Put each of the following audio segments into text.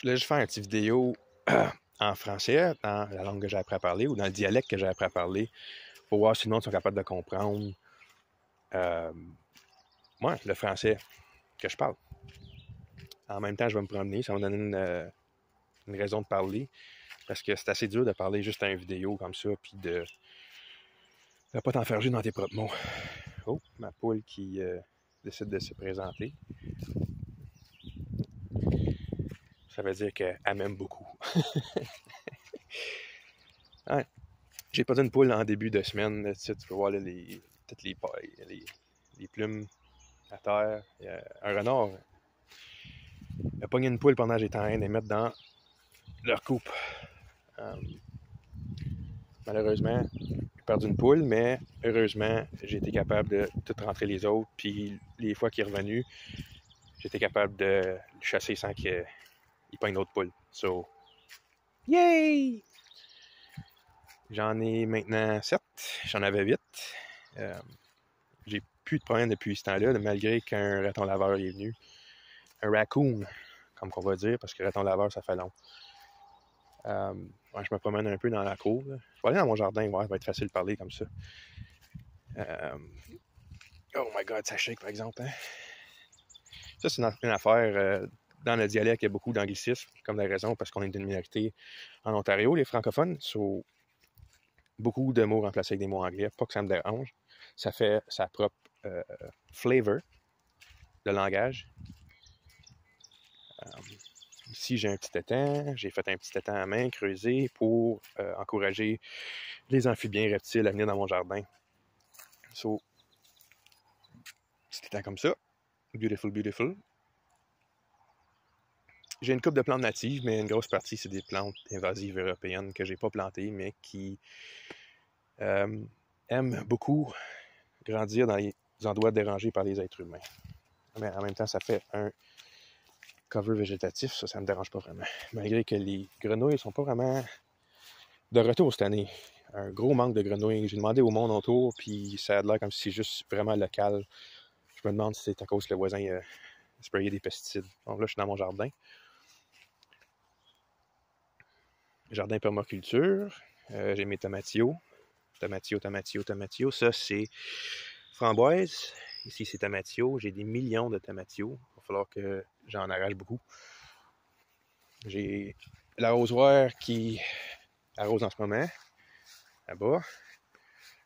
Je voulais juste faire une petite vidéo en français, dans la langue que j'ai appris à parler ou dans le dialecte que j'ai appris à parler, pour voir si le monde sont capables de comprendre moi, le français que je parle. En même temps, je vais me promener, ça va me donner une raison de parler, parce que c'est assez dur de parler juste à une vidéo comme ça, puis de pas t'enferger dans tes propres mots. Oh, ma poule qui décide de se présenter. Ça veut dire qu'elle m'aime beaucoup. Ouais. J'ai pas une poule en début de semaine. Là, tu peux voir là, toutes les plumes à terre. Il y a un renard. Il a pogné une poule pendant que j'étais en train de les mettre dans leur coupe. Malheureusement, j'ai perdu une poule, mais heureusement, j'ai été capable de tout rentrer les autres. Puis les fois qu'il est revenu, j'étais capable de le chasser sans qu'il pogne une autre poule. So, yay! J'en ai maintenant 7. J'en avais 8. J'ai plus de problème depuis ce temps-là, malgré qu'un raton laveur est venu. Un raccoon, comme qu'on va dire, parce que raton laveur, ça fait long. Ouais, je me promène un peu dans la cour. Là. Je vais aller dans mon jardin, ouais, ça va être facile de parler comme ça. Oh my God, ça shake, par exemple. Hein? Ça, c'est une affaire. Dans le dialecte, il y a beaucoup d'anglicisme, comme la raison, parce qu'on est une minorité en Ontario, les francophones. So, beaucoup de mots remplacés avec des mots anglais. Pas que ça me dérange. Ça fait sa propre flavor de langage. Ici, j'ai un petit étang. J'ai fait un petit étang à main creusé pour encourager les amphibiens reptiles à venir dans mon jardin. So, petit étang comme ça. Beautiful, beautiful. J'ai une couple de plantes natives, mais une grosse partie, c'est des plantes invasives européennes que j'ai pas plantées, mais qui aiment beaucoup grandir dans les endroits dérangés par les êtres humains. Mais en même temps, ça fait un cover végétatif, ça me dérange pas vraiment. Malgré que les grenouilles sont pas vraiment de retour cette année. Un gros manque de grenouilles. J'ai demandé au monde autour, puis ça a l'air comme si c'est juste vraiment local. Je me demande si c'est à cause que le voisin a sprayé des pesticides. Donc là, je suis dans mon jardin. Jardin permaculture. J'ai mes tomatillos. Tomatillo. Ça, c'est framboise. Ici, c'est tomatillo. J'ai des millions de tomatillos. Il va falloir que j'en arrache beaucoup. J'ai l'arrosoir qui arrose en ce moment. Là-bas.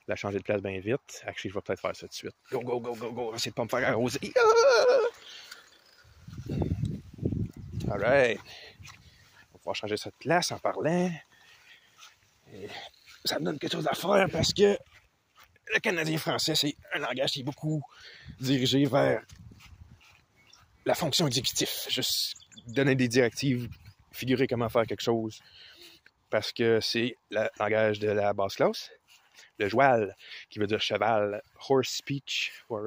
La changer de place bien vite. Actually, je vais peut-être faire ça tout de suite. Go, go, go, go, go. Essayer de pas me faire arroser. Alright. On va pouvoir changer ça de place en parlant. Et ça me donne quelque chose à faire parce que le canadien français, c'est un langage qui est beaucoup dirigé vers la fonction exécutive. Juste donner des directives, figurer comment faire quelque chose. Parce que c'est le langage de la basse classe. Le joual, qui veut dire cheval, horse speech ou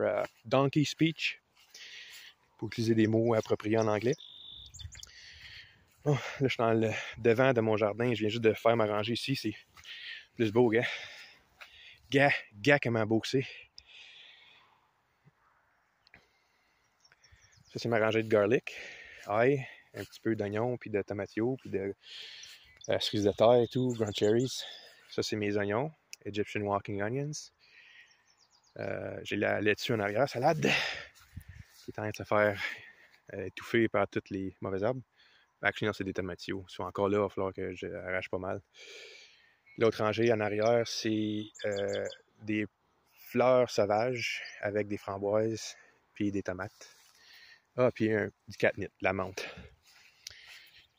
donkey speech, pour utiliser des mots appropriés en anglais. Oh, là, je suis dans le devant de mon jardin, je viens juste de faire ma rangée ici, c'est plus beau, gars. Gars, comment beau que c'est. Ça, c'est ma rangée de garlic, ail, un petit peu d'oignon, puis de tomatillo, puis de cerises de terre et tout, ground cherries. Ça, c'est mes oignons. Egyptian Walking Onions. J'ai la laitue en arrière, salade, qui est en train de se faire étouffer par toutes les mauvaises herbes. Actually, non, c'est des tomatillos. Ils sont encore là, il va falloir que j'arrache pas mal. L'autre rangée en arrière, c'est des fleurs sauvages avec des framboises puis des tomates. Ah, puis du catnip, de la menthe.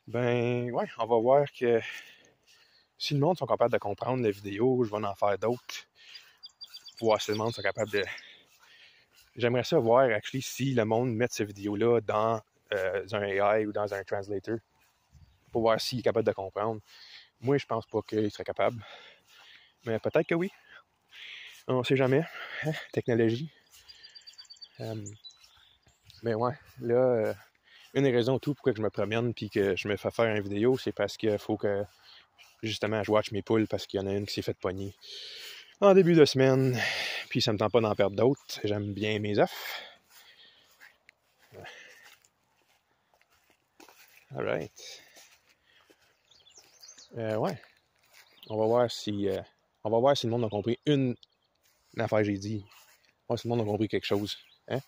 Ben, ouais, on va voir que si le monde sont capables de comprendre la vidéo, je vais en faire d'autres. Pour voir si le monde sont capables de... J'aimerais ça voir, actually, si le monde met cette vidéo-là dans un AI ou dans un translator pour voir s'il est capable de comprendre. Moi, je pense pas qu'il serait capable. Mais peut-être que oui. On sait jamais. Hein? Technologie. Mais ouais, là, une des raisons tout pourquoi je me promène puis que je me fais faire une vidéo, c'est parce qu'il faut que, justement, je watch mes poules parce qu'il y en a une qui s'est faite pogner en début de semaine. Puis ça me tente pas d'en perdre d'autres. J'aime bien mes œufs. Alright. Ouais. On va voir si le monde a compris une affaire que j'ai dit. On va voir si le monde a compris quelque chose. Hein?